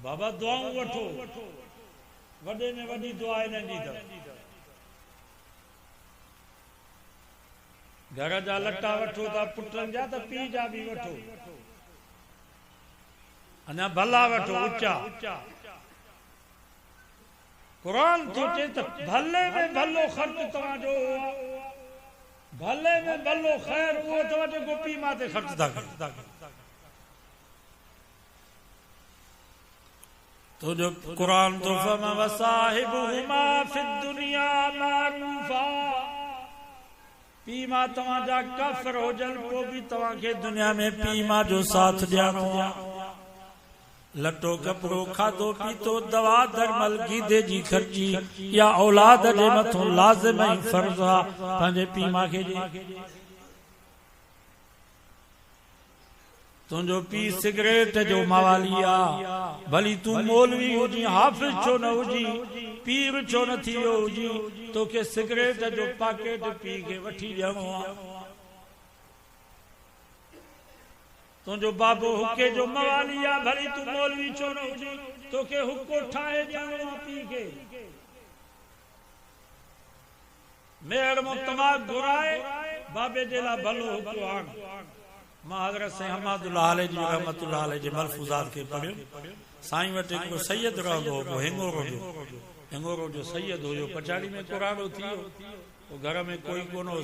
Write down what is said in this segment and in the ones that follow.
बाबा दुआऊं वठो, वॾे में वॾी दुआ इन्हनि जी अथव। घर जा लटा वठो था पुटनि जा त पीउ जा बि वठो, अञा भला वठो ऊचा। क़ुरान थो चए त भले में भलो ख़र्च तव्हांजो, भले में भलो ख़ैर उहो अथव जेको पीउ मां ते ख़र्च था कयो। तुंहिंजो क़ुरान तो फमा वसाहिबुहुमा फिद दुनिया मारूफा, पीउ मां तव्हांजा काफ़िर हुजनि पोइ बि तव्हांखे दुनिया में पीउ मां जो साथ ॾियणो आहे। लटो कपिड़ो खाधो पीतो दवा दरमल गीदे जी ख़र्ची या औलाद जे मथां लाज़िम ऐं फ़र्ज़ आहे पंहिंजे पीउ मां खे ॾे। तुंहिंजो पीउ सिगरेट जो मवाली आहे, भली तूं मौलवी हुजी हाफ़िज़ छो न हुजी, पीर छो न थी वियो हुजी, तोखे सिगरेट जो पैकेट पीउ खे वठी ॾियणो आहे। तुंहिंजो बाबो हुके जो मवाली आहे, भली तूं मौलवी छो न हुजी, तोखे हुको ठाहे ॾियणो आहे पीउ खे। मेड़ मां तमाम घुराए बाबे जे लाइ भलो हुको आण। मां हज़रत साईं अहमदुल्लाह अलैह जी रहमतुल्लाह अलैह जे मलफूज़ात खे पढ़ियो। साईं वटि हिकिड़ो सैयद रहंदो हो, हिंगोरो जो सैयद हुयो, पछाड़ी में कुराड़ो थी वियो, पोइ घर में कोई कोन हो,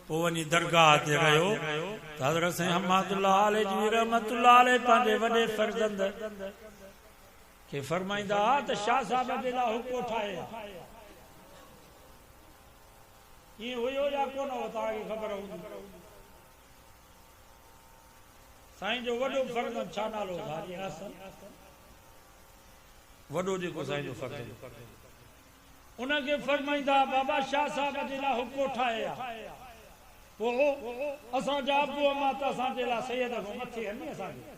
पोइ वञी दरगाह ते रहियो त हज़रत साईं अहमदुल्लाह अलैह जी रहमतुल्लाह अलैह पंहिंजे वॾे फर्ज़ंद खे फरमाईंदा त शाह साहब जे लाइ हुको ठाहे। ईअं हुयो या कोन हो तव्हांखे ख़बर हूंदी। साईं जो वॾो फर्ज़ंद छा नालो हाजी हसन, वॾो जेको साईं जो फर्ज़ंद, उनखे फरमाईंदा बाबा शाह साहब जे लाइ हुको ठाहे आहे। पोइ असांजा अबू अमा त असांजे लाइ सैयद खां मथे आहिनि असांखे।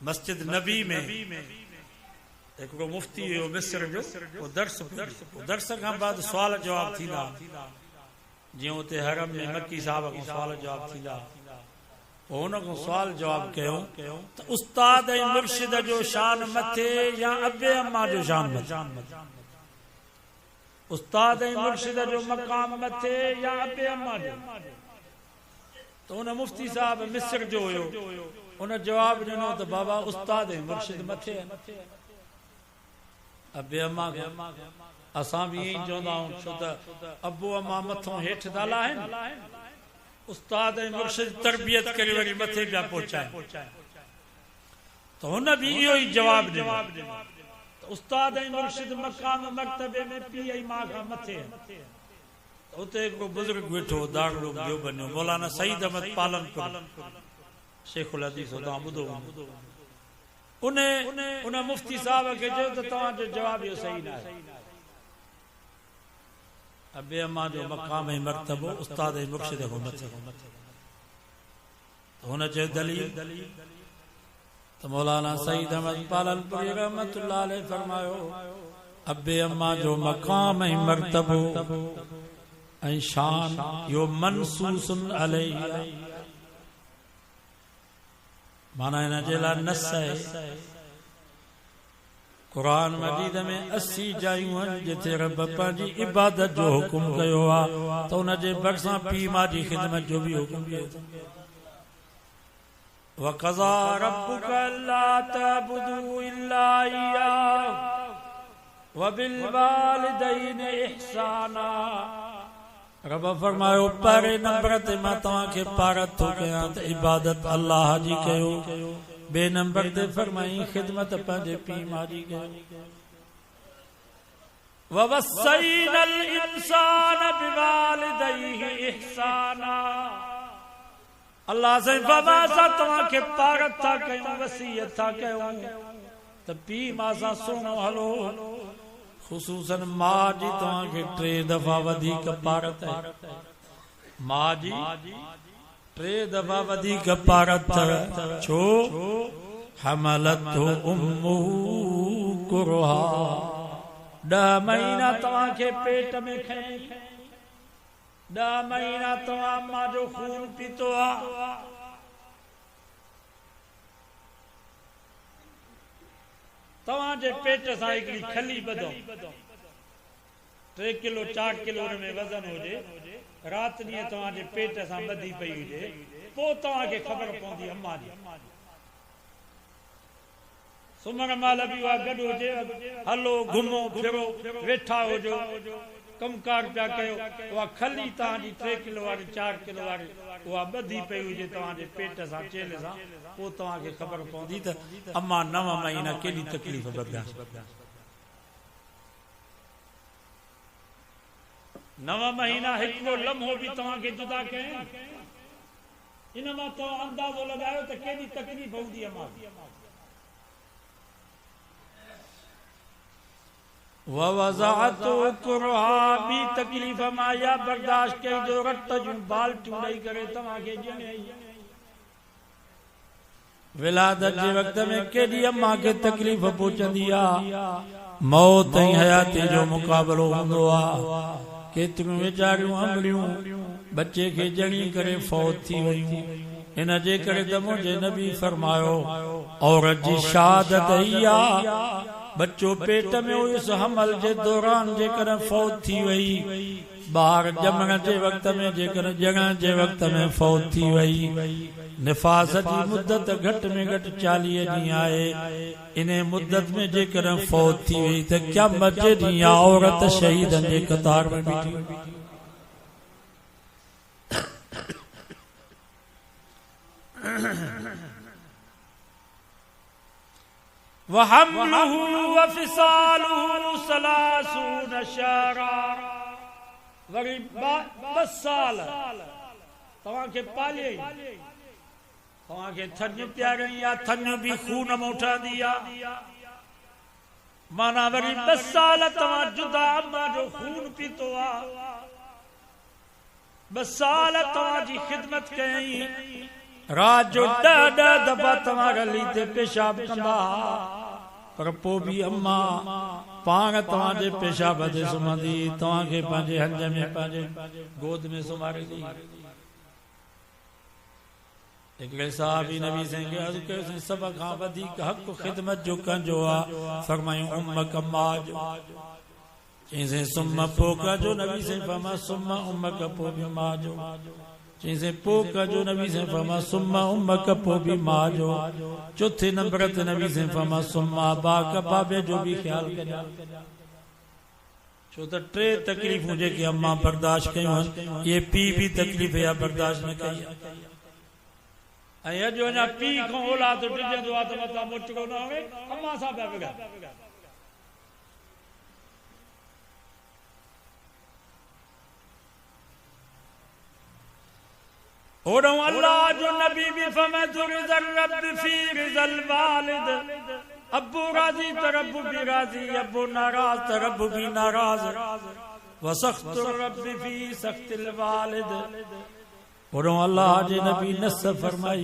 मस्जिद नबी में हिकिड़ो मुफ्ती हुयो मिस्र जो, दर्स खां बाद सुवाल जवाब थींदा, जीअं उते हरम में मक्की साहब खां सुवाल जवाब थींदा। पोइ हुन खां सुवाल जवाब कयो त उस्ताद ऐं मुर्शिद जो शान मथे या अबे अम्मा जो शान मथे, उस्ताद ऐं मुर्शिद जो मक़ाम मथे या अबे अम्मा जो। त हुन मुफ्ती साहब मिस्र जो हुयो, उन जवाब ॾिनो त बाबा उस्ताद ऐं मुर्शिद मथे आहिनि, अबे अम्मा असां बि ईअं चवंदा आहियूं, छो त अबू अम्मा मथां हेठि था लाहिनि, उस्ताद ऐं मुर्शिद तरबियत करे वरी मथे पिया पहुचाइनि। त हुन बि इहो ई जवाब ॾिनो त उस्ताद ऐं मुर्शिद मक़ाम मर्तबे में पीउ ऐं माउ खां मथे आहिनि। उते हिकिड़ो बुज़ुर्ग वेठो दारुल देवबंद, मौलाना सईद अहमद पालनपुर शेखुल हदीस, तव्हां ॿुधो। उन मुफ्ती साहब खे चयो त तव्हांजो जवाब इहो सही न आहे। अबे अम्मा जो मक़ाम ऐं मर्तबो उस्ताद ऐं मुर्शिद खां मथे। हुन चयो दलील त मौलाना सईद अहमद पालनपुरी रहमतुल्लाह अलैह फरमायो अबे अम्मा जो मक़ाम ऐं मर्तबो ऐं शान यो मनसूसन अलैहि, माना हिन जे लाइ नस आहे। क़ुरान मजीद में 80 जायूं आहिनि जिथे रब पंहिंजी इबादत जो हुकुम कयो आहे त हुन जे भरिसां पीउ माउ जी ख़िदमत जो बि हुकुम कयो। वक़ज़ा रब्बुक अल्ला तअबुदू इल्ला इय्याहु व बिल वालिदैन इहसाना। रब फरमायो पहिरें नंबर ते मां तव्हांखे पारत थो कयां त इबादत अल्लाह जी कयो, ॿिए नंबर ते फरमाई ख़िदमत पंहिंजे पीउ माउ जी कयो। ववस्सैनल इंसान बिवालिदैहि इहसाना। अल्लाह से बाबा सां तव्हांखे पारत था कयूं, वसीयत था कयूं त पीउ माउ सां सुहिणो हलो। ख़ुसूसन माउ जी तव्हांखे 3 दफ़ा वधीक पारत आहे, माउ जी 3 दफ़ा वधीक पारत। छो हमलतहु उम्मुहु कुरहा 10 महीना तव्हां खे पेट में खई 10 महीना तव्हां अम्मा जो खून पीतो आ तव्हां जे पेट सां हिकिड़ी खली ॿधो 3 किलो 4 किलो में वज़न हुजे रात ॾींहुं तव्हां जे पेट सां ॿधी पई हुजे पोइ तव्हां खे ख़बर पवंदी अम्मा जी सुम्हण महिल बि उहा गॾु हुजे हलो घुमो फिरो वेठा हुजो कमकार पिया कयो उहा खली तव्हांजी 3 किलो वारी 4 किलो वारी उहा ॿधी पई हुजे तव्हांजे पेट सां चेल सां पोइ तव्हांखे ख़बर पवंदी त अम्मा 9 महीना केॾी तकलीफ़ बर्दाश्त 9 महीना हिकिड़ो लम्हो बि तव्हांखे जुदा कयो इन मां तव्हां अंदाज़ो लॻायो त केॾी तकलीफ़ हूंदी अम्मा ववज़अतु कुरहा बि तकलीफ़ मां या बर्दाश्त कई जो रत जूं बाल्टियूं ॾेई करे तव्हांखे ॼणई विलादत जे वक़्त में केॾी अम्मा खे तकलीफ़ पहुचंदी आहे मौत ऐं हयाती जो मुक़ाबिलो हूंदो आहे केतिरियूं वीचारियूं अमड़ियूं बच्चे खे ॼणी करे फौत थी वयूं इन जे करे त मुंहिंजे नबी फरमायो औरत जी शहादत ई आहे बच्चो पेट में हुयुसि हमल जे दौरान जेकर फौत थी वई ॿार ॼमण जे वक़्त में जेकर ॼणण जे वक़्त में फौत थी वई निफास जी मुद्दत घटि में घटि 40 ॾींहं आहे इन मुद्दत में जेकर फौत थी वई त क़यामत जे ॾींहुं औरत शहीदनि जे कतार में बीठी वहमलुहु वफिसालुहु 30 शहरा वरी 2 साल तव्हांखे पाले तव्हांखे थञ प्यारई या थञ बि खून मां उठंदी आहे माना वरी 2 साल तव्हां जुदा अम्मा जो खून पीतो आहे 2 साल तव्हांजी ख़िदमत कयई रात जो 10 दफ़ा तव्हां गली ते पेशाब कंदा पर पोइ बि अम्मा पाण तव्हांजे पेशाब ते सुम्हंदी तव्हांखे पंहिंजे हंज में पंहिंजे गोद में सुम्हारींदी हिकिड़े साहबी नबी साईं खे अर्ज़ु कयोसीं सभ खां वधीक हक़ ख़िदमत जो कंहिंजो आहे फरमायूं उम्मक अम्मा जो चईंसीं सुम्ह पोइ कजो नबी साईं फरमा सुम्ह उम्मक पोइ बि मां जो चईंसीं पोइ कजो नबी साईं फरमा सुम्ह उम्मक पोइ बि मां जो चौथे नंबर ते नबी साईं फरमा सुम्ह बाक बाबे जो बि ख़्यालु कजां छो त 3 तकलीफ़ूं जेके अम्मा बर्दाश्त कयूं आहिनि इहे पीउ बि तकलीफ़ या बर्दाश्त न कई ऐं अॼु अञा पीउ खां औलाद टिजंदो आहे त मथां मोटको न हुए अम्मा सां पिया बिगाड़ ओड़ो अल्लाह जो नबी भी फरमाया रिज़ल रब फी रिज़ल वालिद अब्बू राजी त रब भी राजी अब्बू नाराज त रब भी नाराज व सख्त रब फी सख्तिल वालिद ओड़ो अल्लाह जे नबी नस फरमाई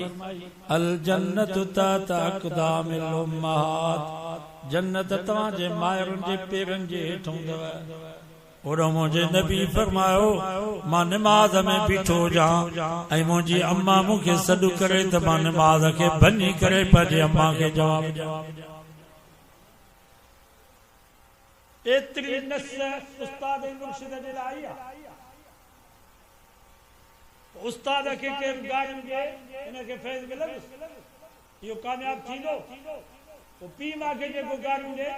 अल जन्नत ता अक़दामिल उम्महात जन्नत तव्हां जे मायरुनि जे पेरनि जे हेठि हूंदव ओड़ो मुंहिंजे नबी फरमायो मां निमाज़ में बीठो हुजां ऐं मुंहिंजी अम्मा मूंखे सॾु करे त मां निमाज़ खे भञी करे पंहिंजे अम्मा खे जवाब ॾियां एतिरी नस उस्ताद मुर्शिद जे लाइ आहे उस्ताद खे केरु गाईंदे हिनखे फैज़ मिलंदो इहो कामयाब थींदो पोइ पीउ मां खे जेको गाईंदे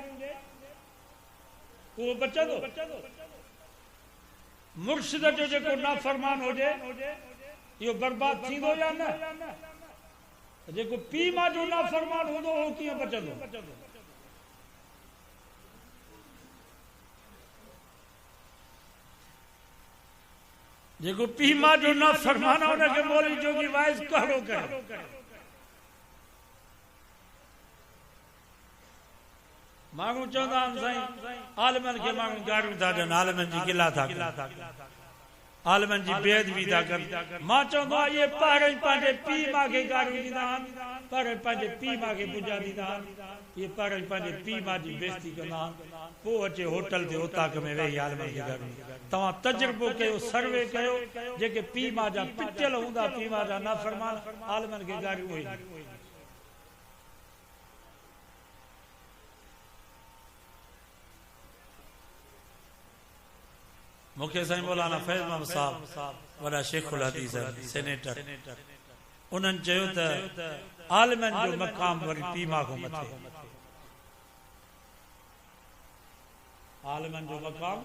उहो बचंदो मुर्शिद जो जेको नाफरमान हुजे इहो बर्बाद थींदो या न जेको पीउ मां जो नाफरमान हूंदो उहो कीअं बचंदो जेको पीउ मां जो नाफरमान आहे हुनखे मौलवी जोगी वाइज़ कहिड़ो करे माण्हू चवंदा आहिनि साईं आलमनि खे माण्हू गाड़ियूं था ॾियनि आलमनि जी गिला था आलमन जी बेअदबी था कर मां चवंदो आहे ये पहिरें पंहिंजे पीउ मां खे गारियूं ॾींदा आहिनि पहिरें पंहिंजे पीउ मां खे पूॼा ॾींदा आहिनि ये पहिरें पंहिंजे पीउ मां जी बेइज़ती कंदा आहिनि पोइ अचे होटल ते उताक में वेही आलमन खे गारियूं तव्हां तजुर्बो कयो सर्वे कयो जेके पीउ मां जा पिटियल हूंदा पीउ मां जा नाफ़रमान आलमन खे गारियूं हुई मुखे साईं मौलाना फैज़ महमद साहब वॾा शेखुल हदीस सेनेटर उन्हनि चयो त आलमन जो मक़ाम वरी पीउ मां खां मथे आलमन जो मक़ाम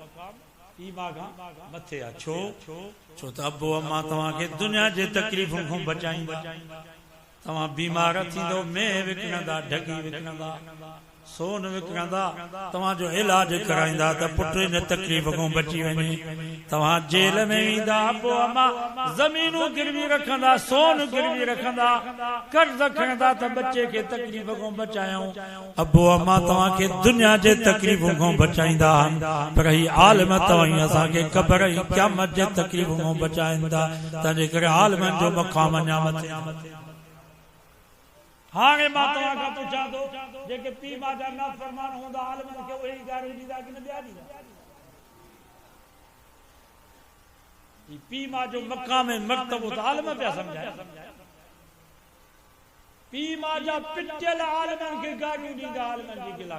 पीउ मां खां मथे आहे छो त अबो अम्मा तव्हांखे दुनिया जे तकलीफ़ुनि खां बचाईंदा तव्हां बीमार थींदो मेह विकिणंदा ढगी विकिणंदा सोन विकिणंदा तव्हांजो इलाज कराईंदा त पुट इन तकलीफ़ खां बची वञे तव्हां जेल में वेंदा अबो अम्मा ज़मीनूं गिरवी रखंदा सोन गिरवी रखंदा कर्ज़ खणंदा त बच्चे खे तकलीफ़ खां बचायूं अबो अम्मा तव्हांखे दुनिया जे तकलीफ़ खां बचाईंदा पर ही आलिम तव्हां असांखे क़ब्र ऐं क़यामत जे तकलीफ़ खां बचाईंदा तंहिंजे करे आलिमनि जो मक़ाम अञा मथे हाणे मां तव्हां खां पुछां थो जेके पीउ मां जा नाफ़रमान हूंदा आलिमन खे उहे ई गारियूं ॾींदा कि न ॿिया ॾींदा पीउ मां जो मक़ाम ऐं मर्तबो त आलिम पिया सम्झाए पीउ मां जा पिटियल आलिमन खे गारियूं ॾींदा आलिमन जी गिला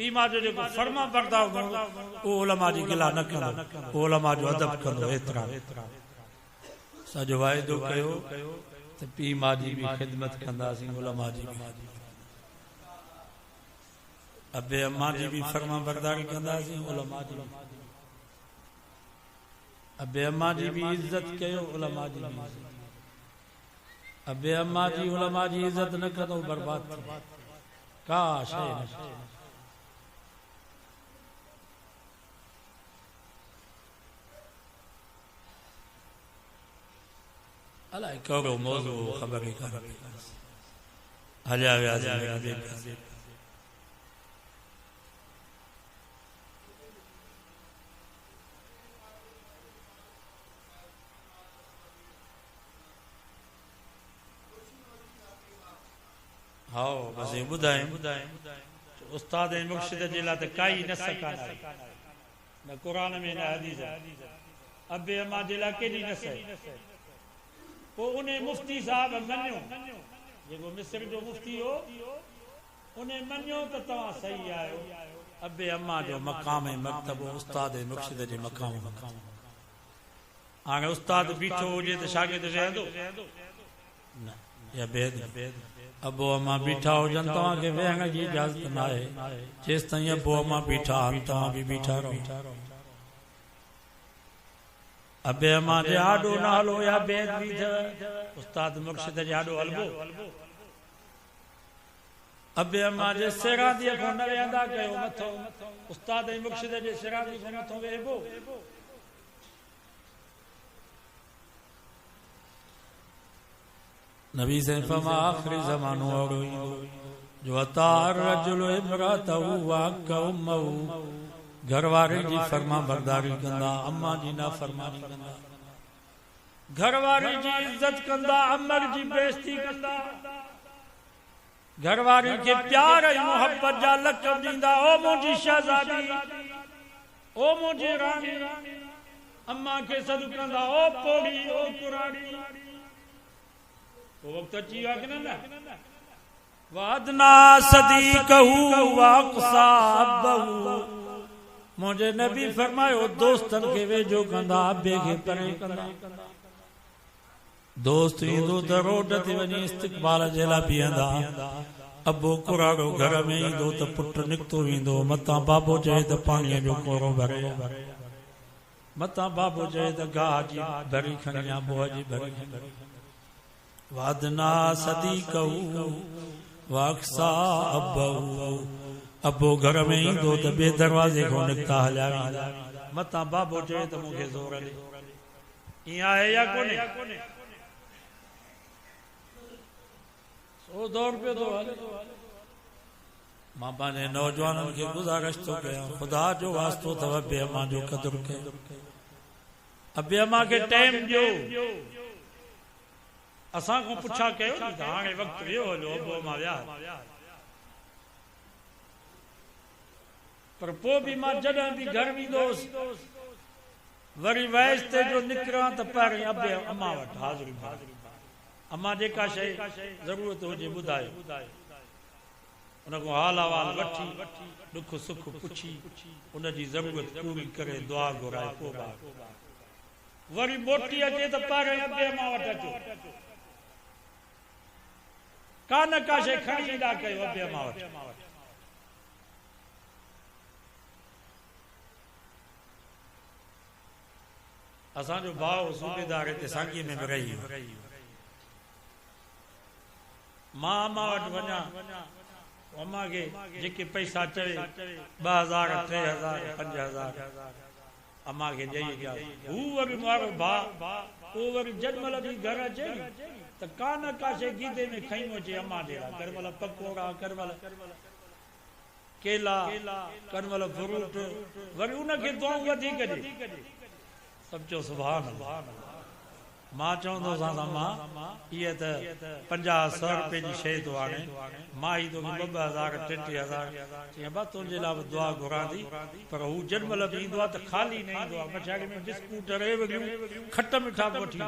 पीउ मां जो जेको फर्मा बरदार हूंदो उहो उलमा जी गिला न कंदो उलमा जो अदब कंदो एतिरा सॼो वाइदो कयो त पीउ मां जी बि ख़िदमत कंदासीं उलमा जी अबे अम्मा जी बि फर्मा बरदारी कंदासीं उलमा जी अबे अम्मा जी बि इज्जत कयो उलमा जी अबे अम्मा जी उलमा जी इज्जत न कंदो बर्बाद का शइ न अलाए कहिड़ो मौज़ू ख़बर ई कान हलिया वियासीं हा बस ॿुधाए उस्ताद ऐं मुर्शिद जे लाइ त काई नस कान आहे न क़ुरान में न हदीस अबे अम्मा जे लाइ केॾी नस आहे पोइ उन मुफ्ती साहब मञियो जेको मिस्र जो मुफ्ती हो उन मञियो त तव्हां सही आहियो अबे अम्मा जो मक़ाम ऐं मर्तबो उस्ताद ऐं मुर्शिद जे मक़ाम हाणे उस्ताद बीठो हुजे त शागिर्द रहंदो न या बेद अबो अम्मा बीठा हुजनि तव्हांखे वेहण जी इजाज़त न आहे जेसि ताईं अबो अम्मा बीठा आहिनि तव्हां बि बीठा रहो अबे अम्मा जे आॾो न हलो या बेदबी थियव उस्ताद मुर्शिद जे आॾो हलबो अबे अम्मा जे सिरादीअ खां न वेहंदा कयो मथो उस्ताद ऐं मुर्शिद जे सिरादी खां मथो वेहबो नबी से फमा आखिरी ज़मानो और जो अतार रजुल इमरातहु वाक उम्महु घर वारे जी फरमा बरदारी कंदा अम्मा जी ना फरमानी कंदा घर वारे जी इज्जत कंदा अमर जी बेइज्जती कंदा घर वारे के प्यार ऐं मोहब्बत जा लक़ब ॾींदा ओ मुंहिंजी शहज़ादी ओ मुंहिंजी रानी अम्मा खे सॾु कंदा ओ पोड़ी ओ कुराड़ी वो वक्त अची वियो आहे कि न वादना सदीक़हु वाक़साबहु मुझे नबी फरमायो दोस्तन के वेझो कंदा अबे के परे कंदा दोस्त ईंदो त रोड ते वञी इस्तक़बाल जे लाइ बीहंदा अबो कुराड़ो घर में ईंदो त पुट निकितो वेंदो मतां बाबो चए त पाणीअ जो कोरो भरे मतां बाबो चए त गाह जी भरी खणी या बोह जी भरी वादना सदीक़हु वाक़साबहु अबो घर में ईंदो त ॿिए दरवाज़े खां निकिता हलिया वेंदा मतां बाबो चए त मूंखे ज़ोर ॾे ईअं आहे या कोन्हे सो दौड़ पियो थो हले मां पंहिंजे नौजवाननि खे गुज़ारिश थो कयां ख़ुदा जो वास्तो अथव ॿिए अम्मा जो क़दुरु कयो अबे अम्मा के टाइम जो असां को पुछा कयो न त हाणे वक्त वियो हलो अबो अम्मा विया पर पोइ बि मां जॾहिं बि घर वेंदोसि वरी वयस ते जो निकिरां त पहिरीं अबे अम्मा वटि हाज़िरी अम्मा जेका शइ ज़रूरत हुजे ॿुधायो उन खां हाल अहवाल वठी दुख सुख पुछी उनजी ज़रूरत पूरी करे दुआ घुराए पोइ वरी मोटी अचे त पहिरीं अबे अम्मा वटि अचो का न का शइ खणी ईंदा कयो अबे अम्मा वटि असांजो भाउ सूबेदार हिते सांगी में बि रही मां अम्मा वटि वञा अम्मा खे जेके पैसा चवे 2000 3000 5000 अम्मा खे ॾेई ॾिया हू वरी मारो भाउ पोइ वरी जॾहिं बि घर अचे त का न का शइ गीदे में खई अचे अम्मा ॾे करमल पकोड़ा करमल केला करमल फ्रूट वरी उनखे दुआऊं वधीक ॾे सब चो सुभान अल्लाह मां चवंदो आहियां मां इहे त 50-100 रुपए जी शइ थो आणे मां ई तोखे 2000 3000 चई बा तुंहिंजे लाइ बि दुआ घुरां थी पर हू जॾहिं बि ईंदो आहे त ख़ाली न ईंदो आहे पछाड़ी में बिस्कुट रेवड़ियूं खट मिठा बि वठी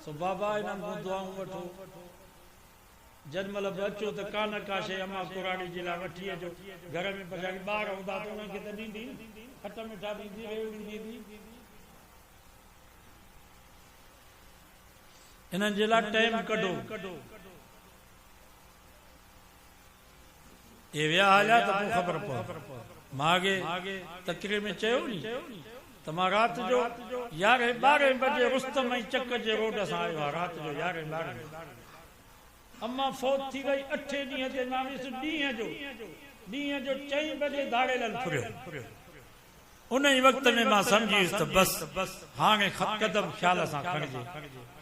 सो बाबा इन्हनि खां दुआऊं वठो जॾहिं बि अचो त का न का शइ अम्मा कुराड़ी जे लाइ वठी अचो घर में पछाड़ी ॿार हूंदा त उन्हनि खे त ॾींदी खट मिठा ॾींदी रेवड़ी ॾींदी इन्हनि जे लाइ टाइम कढो ये विया हलिया त पोइ ख़बर पवे मां अॻे तकरीर में चयो नी त मां राति जो 11-12 बजे रुस्तम ऐं चक जे रोड सां आयो आहियां राति जो 11-12 अम्मा फौत थी वई 8 ॾींहं ते मां वियुसि ॾींहं जो 4 बजे दाड़ेल फुरियो उन ई वक्त में मां सम्झीसि त बस हाणे कदम ख़्याल सां खणिजे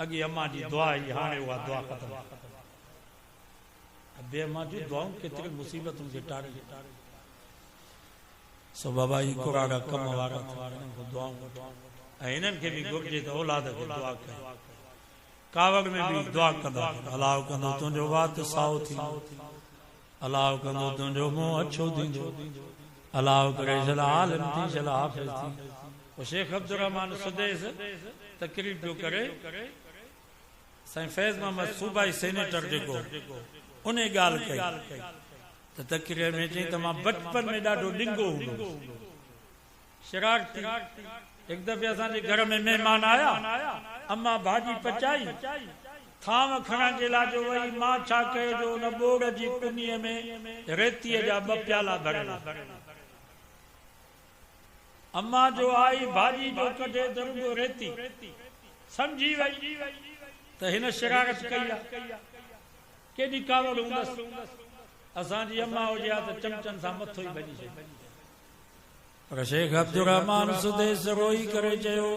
अॻे अम्मा जी दुआ ई हाणे उहा दुआ ख़तम अबे अम्मा जी दुआऊं केतिरी मुसीबतूं खे टारे सो बाबा ई कुराड़ा कम वारा दुआऊं ऐं हिननि खे बि घुरिजे त औलाद खे दुआ कयो कावड़ में भी दुआ कंदा अलाह कंदो तुंहिंजो वात साओ थींदो अलाह कंदो तुंहिंजो मुंहुं अछो थींदो अलाह करे चला आलिम थी चला हाफ़िज़ थी वो शेख अब्दुर्रहमान सुदेस तकरीर पियो करे साईं फैज़ मोहम्मद सूबाई सेनेटर जेको उन ॻाल्हि कई त तकरीर में चई त मां बचपन में ॾाढो ॾिंगो हूंदो शरारती एक दफ़े असांजे घर में महिमान आया अम्मा भाॼी पचाई थाम खणण जे लाइ जो वई मां छा कयो जो उन ॿोड़ जी कुनीअ में रेतीअ जा 2 प्याला भरियल अम्मा जो आई भाॼी जो कढे दरुगो रेती समझी वई त हिन शरारत कई आहे केॾी कावड़ हूंदसि असांजी अम्मा हुजे हा त चमचनि सां मथो ई भॼी छॾे पर शेख अब्दुर्रहमान सुदेस रोई करे चयो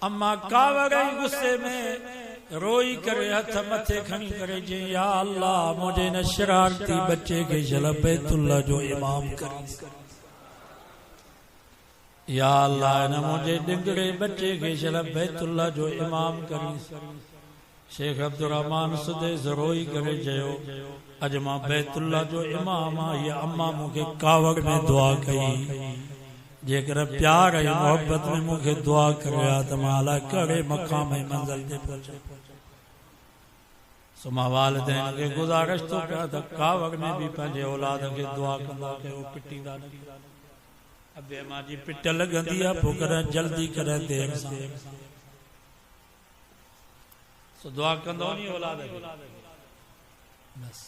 अम्मा कावड़ ई गुस्से में रोई करे हथ मथे खणी करे चई या अल्लाह मुझे न शरारती बच्चे के चल बैतुल्लाह जो इमाम कर या अल्लाह न मुझे डिंगड़े बच्चे के चल बैतुल्लाह जो इमाम करी शेख अब्दुर्रहमान सुदेस रोई करे चयो अज मां बैतुल्लाह जो इमाम आ या अम्मा मुझे कावड़ में दुआ कई जेकर प्यार ऐं मोहब्बत में मुझे दुआ करे त मां अला कड़े मक़ाम ऐं मंज़िल ते पहुचा सो मां वालिदैन खे गुज़ारिश थो कयां त कावड़ में भी पंहिंजे औलाद खे दुआ कंदा कयो पिटींदा न अबे मां जी पिट लॻंदी आहे पोइ कॾहिं जल्दी कॾहिं देर सां सो दुआ कंदो नी औलाद खे बस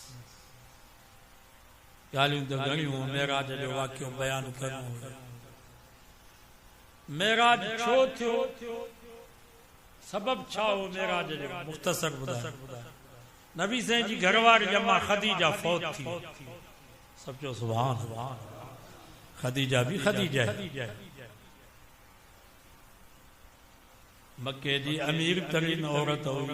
ॻाल्हियूं त घणियूं मेराज जो वाक़ियो बयान करणो मेराज छो थियो सबब छा हो मेराज जो मुख्तसर ॿुधायो नबी साईं जी घरवारी अम्मा ख़दीजा फौत थी सब जो सुभान ख़दीजा भी ख़दीजा है मक्के जी अमीर तरीन औरत हुई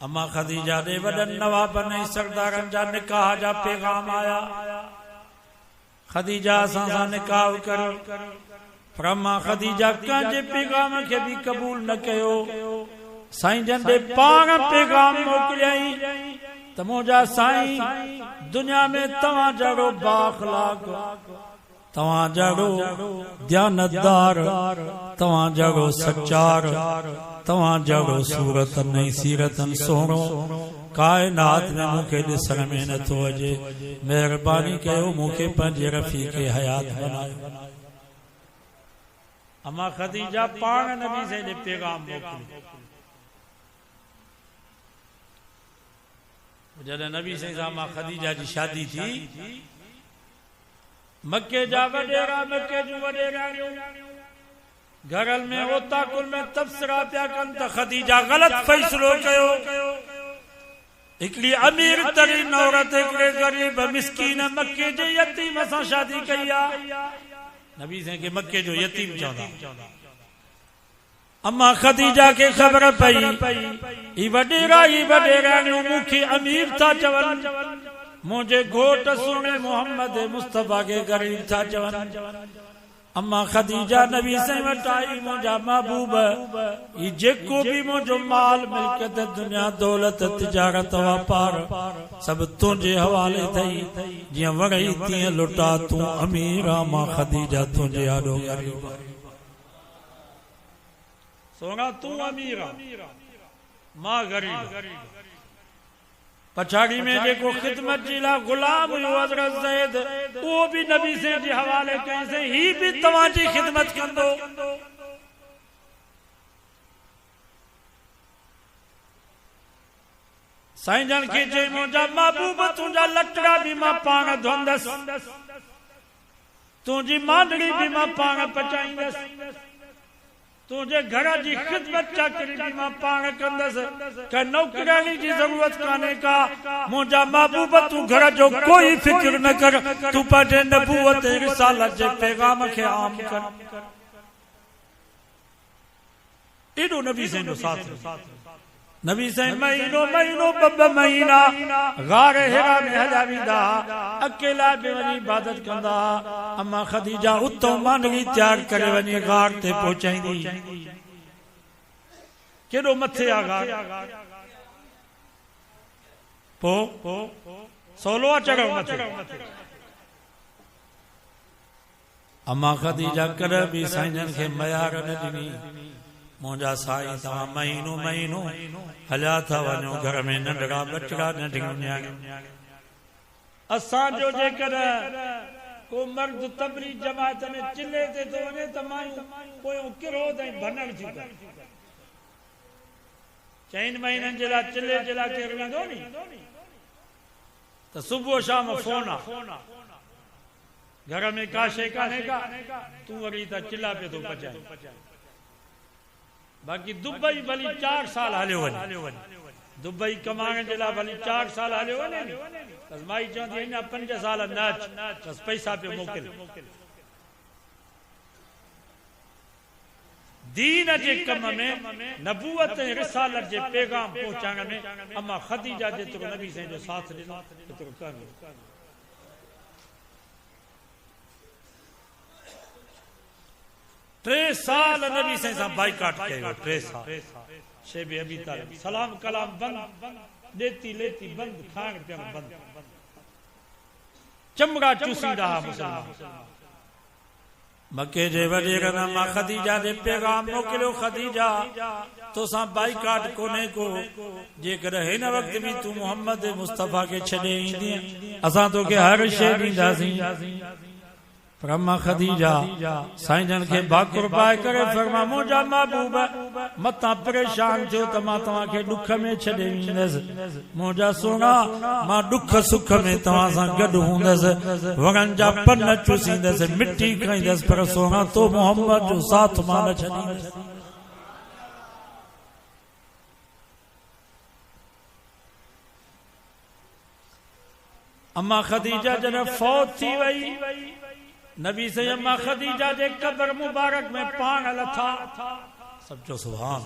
अम्मा ख़दीजा दे वडन नवाबन ऐं सरदारन जा निकाह जा पैगाम आया खदीजा सां निकाह करो पर अम्मा खदीजा कंहिंजे पैगाम खे बि क़बूल न कयो। साईं जन ॾे पाण पैगाम मोकिलियई त मुंहिंजा साईं दुनिया में तव्हां जहिड़ो बाअखलाक, तव्हां जहिड़ो दयानतदार, तव्हां जहिड़ो सचार, तव्हां जहिड़ो सूरत नई सीरतन सोणो कायनात में मूंखे ॾिसण में नथो अचे। महिरबानी कयो मूंखे पंहिंजे रफ़ीक़ हयात बनायो। अम्मा खदीजा पाण नबी से ॾे पैगाम मोकिलियो। जॾहिं नबी से अम्मा खदीजा जी शादी थी, मक्के जा वॾेरा, मक्के जूं वॾेराणियूं घरनि में ओताकुल में तबसरा पिया कनि त खदीजा ग़लत फ़ैसिलो कयो। हिकिड़ी अमीर तरीन औरत हिकिड़े ग़रीब मिस्कीन मक्के जे यतीम सां शादी कई आहे। नबी से के मक्के जो यतीम चवंदा। अम्मा खदीजा के ख़बर पई ई वॾेराणियूं मूंखे अमीर था चवनि, मुंहिंजे घोट सुहिणे मोहम्मद मुस्तफ़ा के गरीब था चवनि। अम्मा खदीजा नबी से वटि आई, मुंहिंजा महबूब ई जेको बि मुंहिंजो माल मिल्कियत दुनिया दौलत तिजारत वापार सभु तुंहिंजे हवाले अथई, जीअं वणई तीअं लुटा, तूं अमीर आ, मां खदीजा तुंहिंजे आॾो गरीब। सोना तूं अमीर आ, मां गरीब। पछाड़ी में जेको खिदमत जी ला गुलाम हुयो हज़रत ज़ैद, वो भी नबी से जे हवाले कई से ही भी तव्हांजी खिदमत कंदो। साईं जन खे चई, मुंहिंजा महबूब तुंहिंजा लटड़ा भी मां पाण धोंदसि, तुंहिंजी मांडड़ी भी मां पाण पचाईंदसि, तुंहिंजे घर जी खिदमत चाकरी भी मां पाण कंदसि, का नौकरानी जी ज़रूरत कान्हे का। मुंहिंजा महबूब तूं घर जो कोई फिक्र न कर, तूं पंहिंजे नबूवत रिसालत जे पैगाम खे आम कर। एॾो नबी साईं जो साथ। नबी साईं महीनो ॿ महीना गार हिरा में हलिया वेंदा, अकेला बि वञी इबादत कंदा। अम्मा खदीजा उतो मांडवी तैयार करे वञी गार ते पहुचाईंदी। केॾो मथे आ गार, पोइ सोलो आ चढ़ो मथे। अम्मा खदीजा कॾहिं बि साईं जन खे मयार न ॾिनी। मुंहिंजा साईं तव्हां महीनो हलिया था वञो, घर में नंढड़ा बचड़ा नंढियूं न्याणियूं। असांजो जेकॾहिं को मर्द तबरी जमात में चिले ते थो वञे त मायूं पोयों किरो ताईं भनण थी पए। 4 महीननि जे लाइ चिले जे लाइ केरु वेंदो नी त सुबुह शाम फोन आहे, घर में का शइ कान्हे का, तूं वरी त चिला पियो थो पचाए। बाक़ी दुबई भली 4 साल हलियो वञे, दुबई कमाइण जे लाइ भली 4 साल हलियो वञे, बसि माई चवंदी अञा 5 साल न अच, बसि पैसा पियो मोकिल। दीन जे कम में, नबूवत ऐं रिसालत जे पैगाम पहुचाइण में अम्मा खदीजा जेतिरो नबी साईं जो साथ ॾिनो एतिरो कोन्हे। 3 साल नबी साईं सां बाइकाट कयो। 3 साल शेब अबी तालिब सलाम कलाम बंद, देती लेती बंद, खाइण पीअण बंद, चमड़ा चूसी रहा मुसलमान। मके जे वॾेरनि मां खदीजा जे पैगाम मोकिलियो, खदीजा तोसां बाइकाट कोन्हे को, जेकॾहिं हिन वक़्त बि तूं मोहम्मद मुस्तफ़ा खे छॾे ईंदी असां तोखे हर शइ ॾींदासीं। पर अम्मा खदीजा साईं जन खे भाकुर पाए करे फरमा, मुंहिंजा महबूब मतां परेशान थियो त मां तव्हांखे ॾुख में छॾे ईंदसि। मुंहिंजा सोना मां ॾुख सुख में तव्हां सां गॾु हूंदसि, वणनि जा पन चूसींदसि, मिटी खाईंदसि, पर सोना तो मोहम्मद जो साथ मां न छॾींदसि। अम्मा खदीजा जॾहिं फौत थी वई, नबी से अम्मा खदीजा जे कब्र मुबारक में पाण लथा। सब जो सुभान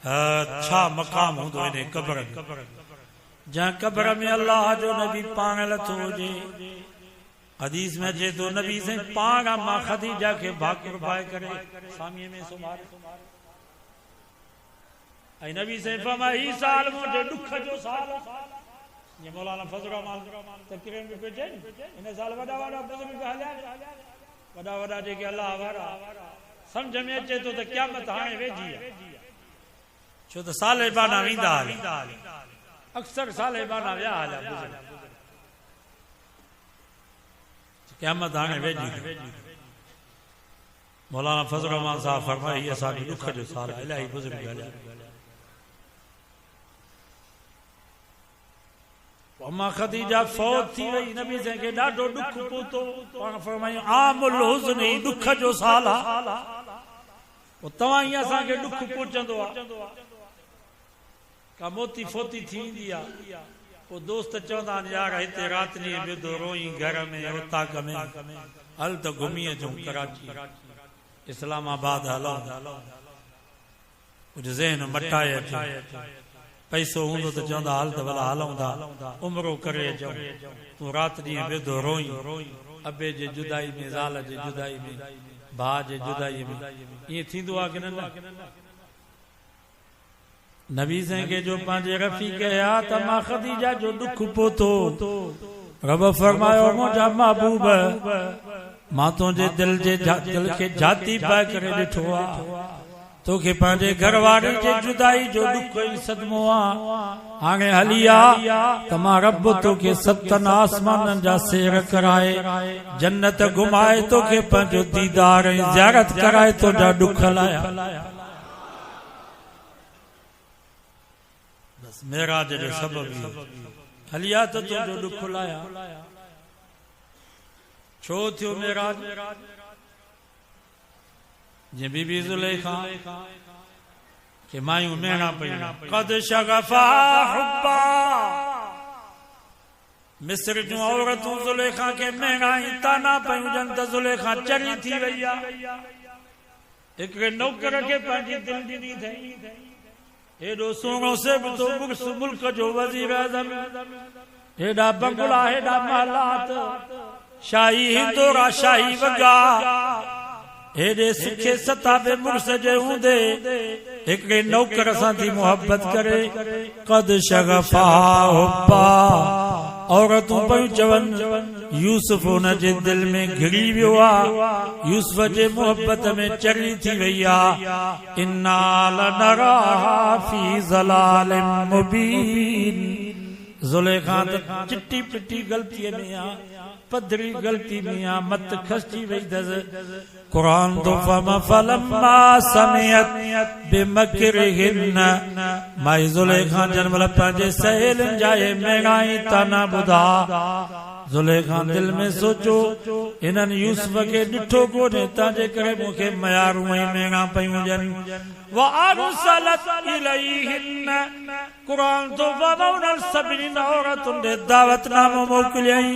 अच्छा मकाम हूंदो इन कब्र में, जहां कब्र में अल्लाह जो नबी पाण लथो हुजे। हदीस में अचे तो नबी से पाण मां खदीजा के भाकुर पाए करे सामीअ में सुमारे ऐं नबी से फरमाया ही साल मुझे दुख जो साल ये मौलाना फजल रहमान तकरीर में चए इन साल वडा वडा बुजुर्ग हलिया वडा वडा जेके अल्लाह वारा समझ में अचे तो त क़यामत हाणे वेझी आहे छो त साल बाना वेंदा अक्सर साल बाना विया हलिया बुजुर्ग क़यामत हाणे वेझी मौलाना फजल रहमान साहब फरमाया ही असांखे दुख जो साल आहे इलाही बुजुर्ग हलिया अम्मा खदीजा फौत थी वई नबी से के ॾाढो दुख पहुतो पाण फरमायो आमुल हुज़्न दुख जो साल आहे ओ तव्हां ही असांखे दुख पहुचंदो आहे का मोती फोती थींदी आहे पोइ दोस्त चवंदा आहिनि यार हिते राति ॾींहुं विधो रोई घर में उताक में हल त घुमी अचूं कराची इस्लामाबाद हलूं कुझु ज़हन मटाए अचूं पैसो हूंदो त चवंदा हल त भला हलूं था उमिरो करे अचूं तूं राति ॾींहुं विधो रोई अबे जे जुदाई में ज़ाल जे जुदाई में भाउ जे जुदाई में ईअं थींदो आहे की न नबी साईं खे जो पंहिंजे रफ़ीक या त मां खदीजा जो दुख पहुतो रब फरमायो मुंहिंजा महबूब मां तुंहिंजे दिल खे जाती पाए करे ॾिठो आहे तोखे पंहिंजे घर वारे जे जुदाई जो दुख ऐं सदमो आहे हाणे हली आ त मां रब तोखे सतनि आसमाननि जा सैर कराए जन्नत घुमाए तोखे पंहिंजो दीदार ऐं ज़ियारत कराए तुंहिंजा दुख लाया बस मेराज जो सबब हली आ त तुंहिंजो दुख लाया छो थियो मेराज जे बीबी ज़ुलेखा के मायूं मेणा पयूं कद शगफा हुब्बा मिस्र जूं औरतूं ज़ुलेखा के मेणा ई ताना पयूं जन त ज़ुलेखा चरी थी वई आहे हिकिड़े नौकर खे पंहिंजी दिलि ॾिनी अथई हेॾो सुहिणो सेबतो मुल्क जो वज़ीर आज़म हेॾा बंगला हेॾा महलात शाही हिंदोरा शाही वॻा हेॾे सुखे सताबे मुड़स जे हूंदे हिकिड़े नौकर सां थी मोहब्बत करे कद शगफा हुब्बा औरतूं पयूं चवनि यूसुफ हुन जे दिल में घिरी वियो आहे यूसुफ जे मोहब्बत में चरी थी वई आहे इन्ना लनराहा फी ज़लालिम मुबीन ज़ुलेखा त चिट्टी पिट्टी ग़लतीअ में आहे पधरी गलती में आ मत खसची वई दज़ कुरान तो फलम्मा समियत बिमकरिहिन माई ज़ुलेखा जनमल पंहिंजे सहेलियुनि जा मेणाई ताना ॿुधा ज़ुलेखा दिल में सोचो इन्हनि यूसुफ खे ॾिठो कोन्हे तंहिंजे करे मूंखे मयारूं ऐं मेणा पयूं ॾियनि वअरसलत इलैहिन कुरान तो उन्हनि सभिनी औरतुनि ॾे दावतनामो मोकिलियई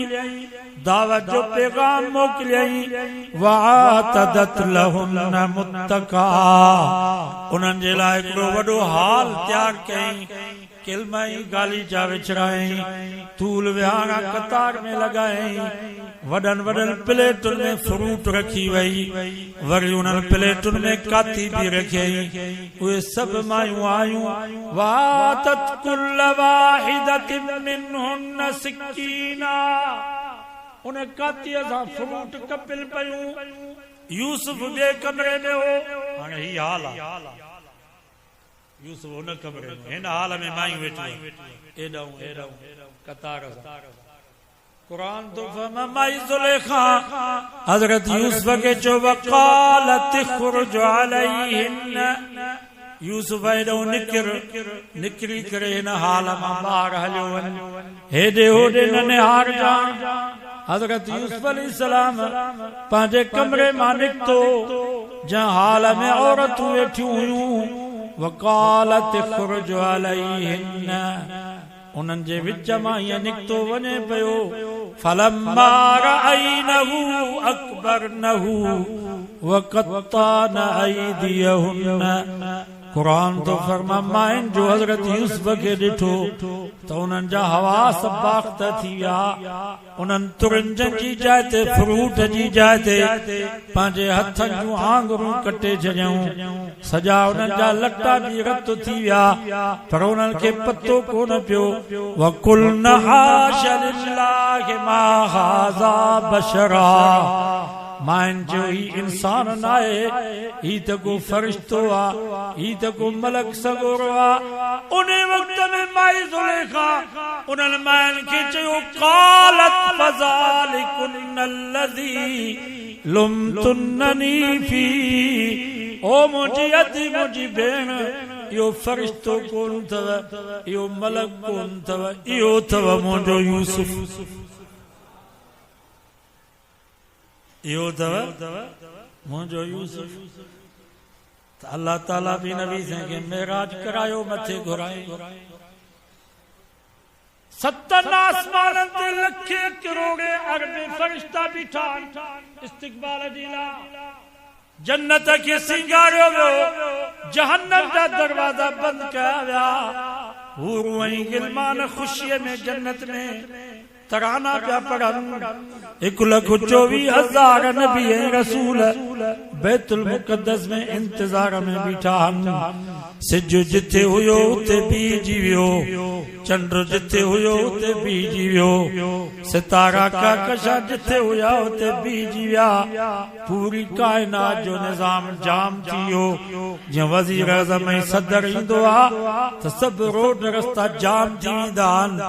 दावत जो पैगाम मोकिलियई वआतदत लहुन मुत्तका उन्हनि जे लाइ हिकिड़ो वॾो हाल तयारु कयईं किलमाई गालीचा विछराई तूल विहाणा कतार में लगाई वडन वडन प्लेटुन में फ्रूट रखी वई वरी उन्हनि प्लेटुन में काती भी रखी उहे सब मायूं आयूं वातत कुल वाहिदतिन मिनहुन सिकीना उन कातीअ सां फ्रूट कपिल पयूं यूसुफ ॿिए कमरे में हो हाणे ही हाल आहे यूसुफ उन कमरे में हिन हाल में मायूं वेठियूं एॾां एॾां कतार कुरान तो माई ज़ुलेखा हज़रत यूसुफ के चो वक़ालत खुरज अलैहिन यूसुफ एॾो निकिरी करे हिन हाल मां ॿाहिरि हलियो वञ हेॾे होॾे न निहार जान हज़रत यूसुफ अलैहिस्सलाम पंहिंजे कमरे मां निकितो जंहिं हाल में औरतूं वेठियूं हुयूं वक़ालत खुरज अलैहिन उन्हनि जे विच मां हीअं निकितो वञे पियो फलम्मा रअयनहु अकबरनहु वक़त्तान अयदियहुन कुरान तो फरमा माइन जो हज़रत यूसुफ के ॾिठो त उन्हनि जा हवास बाख़्त थी विया, उन्हनि तुरंजनि जी जाइ ते फ्रूट जी जाइ ते पंहिंजे हथनि जूं आङुरूं कटे छॾियऊं, सॼा उन्हनि जा लटा बि रत थी विया, पर उन्हनि खे पतो कोन पियो। वकुलना हाशा लिल्लाहि मा हाज़ा बशरा, माइन जो ही इंसान न आहे, ही त को फरिश्तो आ, ही त को मलक सगोरो आ। उन वक्त में माई ज़ुलेखा उन्हनि माइन खे चयो क़ालत फ़ज़ालिकुन अल्लज़ी लुमतुन्ननी फी, ओ मुंहिंजी अदी मुंहिंजी भेण, इहो फरिश्तो कोन अथव, इहो मलक कोन अथव, इहो अथव मुंहिंजो यूसुफ, इहो अथव मुंहिंजो यूसुफ। त अल्लाह ताला बि नबी साईं खे मेराज करायो, मथे घुराए, सतनि आसमाननि ते लखे करोड़े अरबे फरिश्ता बीठा इस्तक़बाल जी लाइ, जन्नत खे सिंगारियो वियो, जहन्नम जा दरवाजा बंद कया विया, हूरूं ऐं गिलमान ख़ुशीअ में जन्नत में तराना पिया पढ़नि। 1,24,000 नबी ऐं रसूल बैतुल मुक़द्दस में इंतज़ार में बीठा आहिनि। सिज जिथे हुयो उते बीहजी वियो, चंड जिथे हुयो उते बीहजी वियो, सितारा कहकशां जिथे हुया उते बीहजी विया, पूरी कायनात जो निज़ाम जाम थी वियो। जीअं वज़ीर आज़म ऐं सदर ईंदो आ त सभु रोड रस्ता जाम थी वेंदा आहिनि,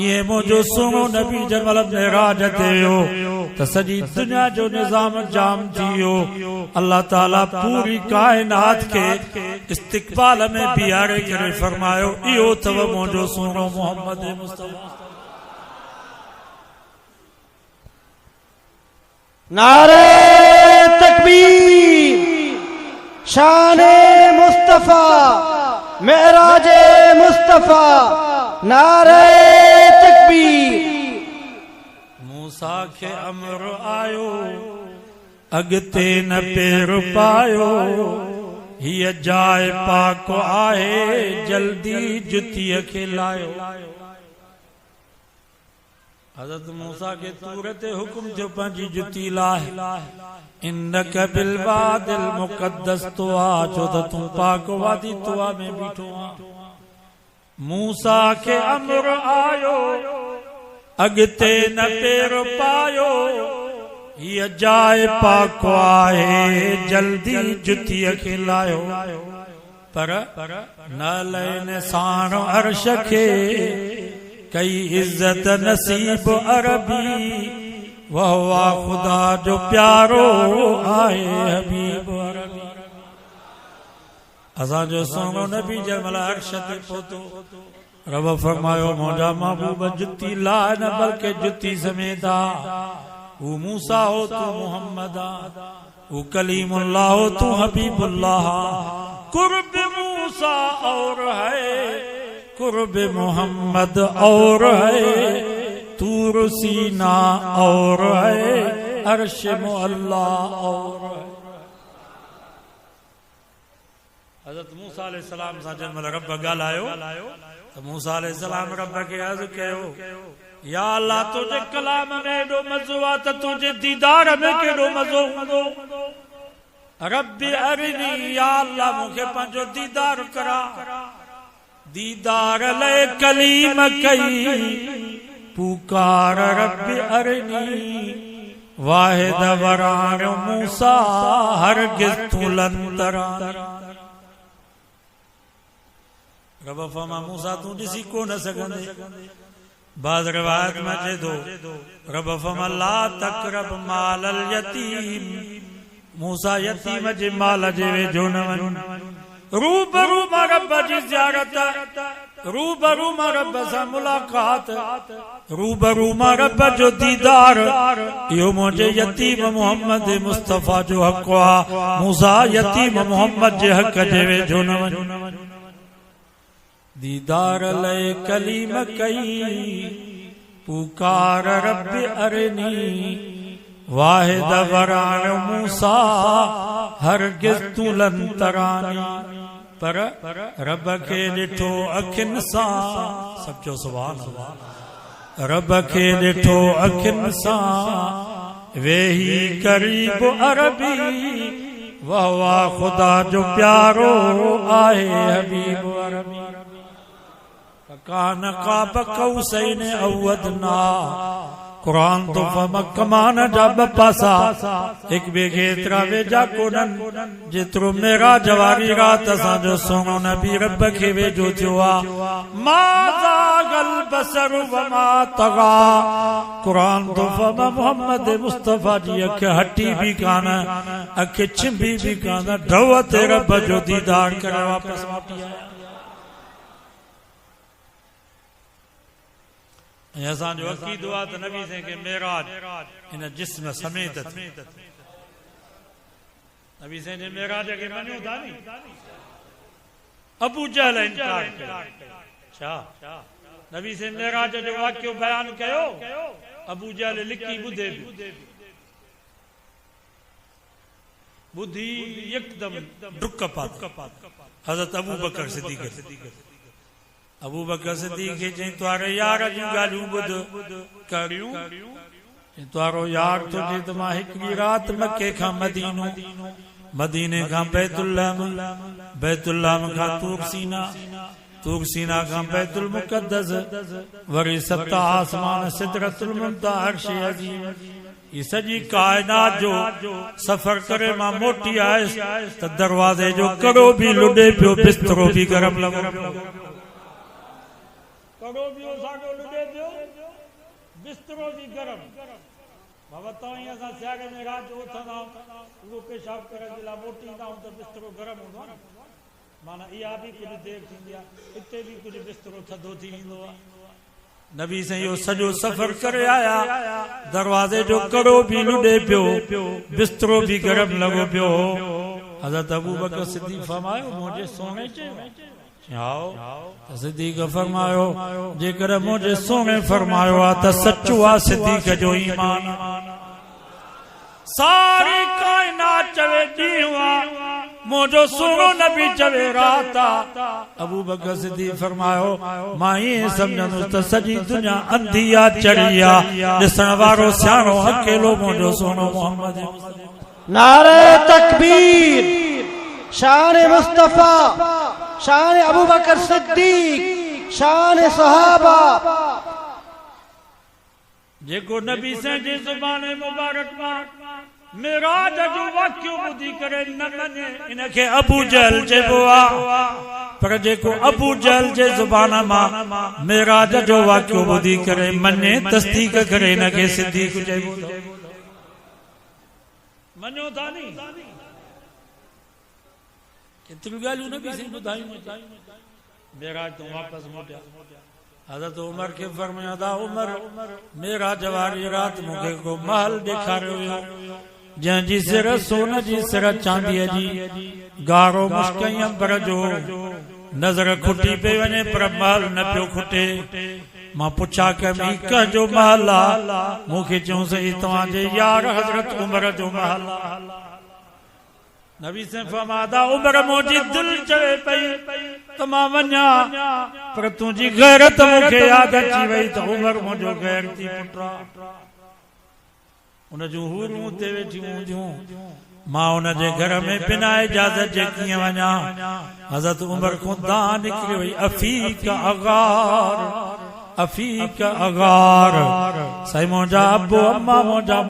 ईअं मुंहिंजो सुहिणो नबी जंहिं मेराज ते वियो त सॼी दुनिया जो निज़ाम जाम थी वियो। अल्लाह ताला पूरी कायनात खे इस्तक़बाल में बीहारे करे फरमायो, इहो अथव मुंहिंजो सुहिणो मोहम्मद मुस्तफ़ा। नारे तकबीर, शाने मुस्तफ़ा, मेराजे मुस्तफ़ा, नारे तकबीर। मूसा खे अमर आयो, अॻिते न पेर पायो, हीअ जाइ पाक आहे, जल्दी जुतीअ खे लायो। हज़रत मूसा खे तूर ते हुकुम थियो पंहिंजी जुती लाहे, इन्नक बिल वादिल मुक़द्दस तुआ, छो त तूं पाक वादी तुआ में बीठो आ। मूसा खे अमर आयो, अॻिते न पेर पायो, हीअ जाइ पाक आहे, जल्दी जुतीअ खे लायो। पर न लैन साण अर्श खे कई इज्जत नसीब अरबी, वहवा खुदा जो प्यारो आहे हबीब अरबी। असांजो सुहिणो नबी जंहिं महिल अर्श ते पहुतो, रब फरमायो मुंहिंजा महबूब जुती लाइ न बल्कि जुती समेत आ। वो मूसा हो तू मोहम्मद, वो कलीमुल्लाह हो तू हबीबुल्लाह। कुर्ब मूसा और है, कुर्ब मोहम्मद और है, तूर सीना और है, अर्श मुअल्ला और है। हज़रत मूसा अलैहिस्सलाम सां जंहिं महिल रब ॻाल्हायो त मूसा अलैहिस्सलाम रब खे अर्ज़ कयो, या अल्लाह तुझे कलाम में एॾो मज़ो आ त तुझे दीदार में केॾो मज़ो हूंदो। रब्बी अरिनी, या अल्लाह मूंखे पंहिंजो दीदार करा। दीदार लाइ कलीम कई पुकार, रब्बी अरिनी, वाहिद वराण मूसा, हरगिज़ तूं लन तरानी। रब फरमा मूसा तूं ॾिसी कोन सघंदे। बाद रिवायत में अचे थो, रब फरमा ला तक़रब माल अल यतीम, मूसा यतीम जे माल जे वेझो न वञ। रूबरू मां रब जी ज़ियारत, रूबरू मां रब सां मुलाक़ात, रूबरू मां रब जो दीदार, इहो मुंहिंजे यतीम मोहम्मद मुस्तफ़ा जो हक़ आ। मूसा यतीम मोहम्मद जे हक़ जे वेझो न वञ। दीदार लय कलीम कई पुकार, रब्बी अरिनी, वाहिद वरान मूसा, हरगिज़ तूं लन तरानी। पर रब खे ॾिठो अखियुनि सां सभु चओ सुभान अल्लाह रब खे ॾिठो अखियुनि सां वेही करीब अरबी वाह वाह ख़ुदा जो प्यारो आहे हबीब अरबी कान काब कौसैन औ अदना कुरान तो कमान जा ॿ पासा हिक ॿिए खे एतिरा वेझा कोन्हनि जेतिरो मेरा जवारी रात असांजो सोनो नबी रब खे वेझो थियो आहे मा ज़ाग़ल बसर वमा तग़ा कुरान तो मोहम्मद मुस्तफ़ा जी अख हटी भी कान अख छिंबी भी कान ढव ते रब जो दीदार करे वापस मोटी आया असांजो अक़ीदो आहे त नबी साईं खे मेराज इन जिस्म समेत नबी साईं जे मेराज खे मञो था नी अबू जहल इनकार कयो छा नबी साईं मेराज जो वाक़ियो बयान कयो अबू जहल लिखी ॿुधे ॿुधी यकदम डुक पातो हज़रत अबू बकर सिद्दीक़ अबू बकर सिद्दीक़ खे चई तुआरे यार जूं ॻाल्हियूं ॿुध करियूं तुआरो यार तुंहिंजे त मां हिकिड़ी राति मके खां मदीनो मदीने खां बैतुल्लाह खां तूर सीना खां बैतुल मुक़द्दस वरी 7 आसमान सिदरतुल मुंतहा अर्श अज़ीम ये सॼी कायनात जो सफ़र करे मां मोटी आयुसि त दरवाज़े जो कड़ो बि लुॾे पियो बिस्तरो बि गरम लॻो कड़ो भी साॻो लुॾे पियो बिस्तरो भी गरम बाबा तव्हां असां सियारे में रात जो उथंदा आहियूं उहो पेशाब करण जे लाइ मोटींदा आहियूं त बिस्तरो गरम हूंदो आहे माना इहा बि कुझु देरि थींदी आहे हिते बि कुझु बिस्तरो थधो थी वेंदो आहे नबी साईं इहो सॼो सफ़र करे आया दरवाज़े जो कड़ो भी लुॾे पियो बिस्तरो भी गरम लॻो पियो हज़रत अबू बकर सिद्दीक़ फरमायो मुंहिंजे सोने सिद्दीक़ फरमायो जेकर मुझे सोने फरमायो आ त सच्चो आ सिद्दीक़ जो ईमान सारी कायनात चवे ॾींहुं आ मुझो सोनो नबी चवे रात आ अबू बकर सिद्दीक़ फरमायो मां ईअं सम्झंदुसि त सॼी दुनिया अंधी आ चढ़ी आ ॾिसण वारो सियाणो अकेलो मुझो सोनो मोहम्मद नारे तकबीर शान मुस्तफा शान अबू बकर सिद्दीक शान सहाबा जेको नबी साईं जे ज़ुबान मुबारक मां मेराज जो वाक़ियो ॿुधी करे न मञे इनखे अबू जहल चइबो आहे पर जेको अबू जहल जे ज़ुबान मां मेराज जो वाक़ियो ॿुधी करे मञे तस्दीक करे इनखे सिद्दीक चइबो मञो था नी केतिरियूं ॻाल्हियूं नबी साईं ॿुधायूं मेराज तो वापसि मोटिया हज़रत उमर खे फरमाया था उमर मेराज वारी राति मूंखे को महल ॾेखारियो वियो जंहिंजी सिर सोन जी सिर चांदीअ जी गारो मुश्कई अंबर जो नज़र खुटी पई वञे पर महल न पियो खुटे मां पुछा कयमि ही कंहिंजो महल आहे मूंखे चयूंसि तव्हांजे यार हज़रत उमर जो महल आहे नबी साईं फरमादा उमर मुंहिंजी दिलि चवे पई त मां वञा पर तुंहिंजी गैरत मूंखे यादि अची वई त उमर मुंहिंजो गैरती पुटु आहे उन जूं हूरूं ते वेठियूं हूंदियूं मां उन जे घर में बिना इजाज़त जे कीअं वञा हज़रत उमर खां दां निकिरी वई अफ़ीक अगार साईं मुंहिंजा अबो अम्मा मुंहिंजा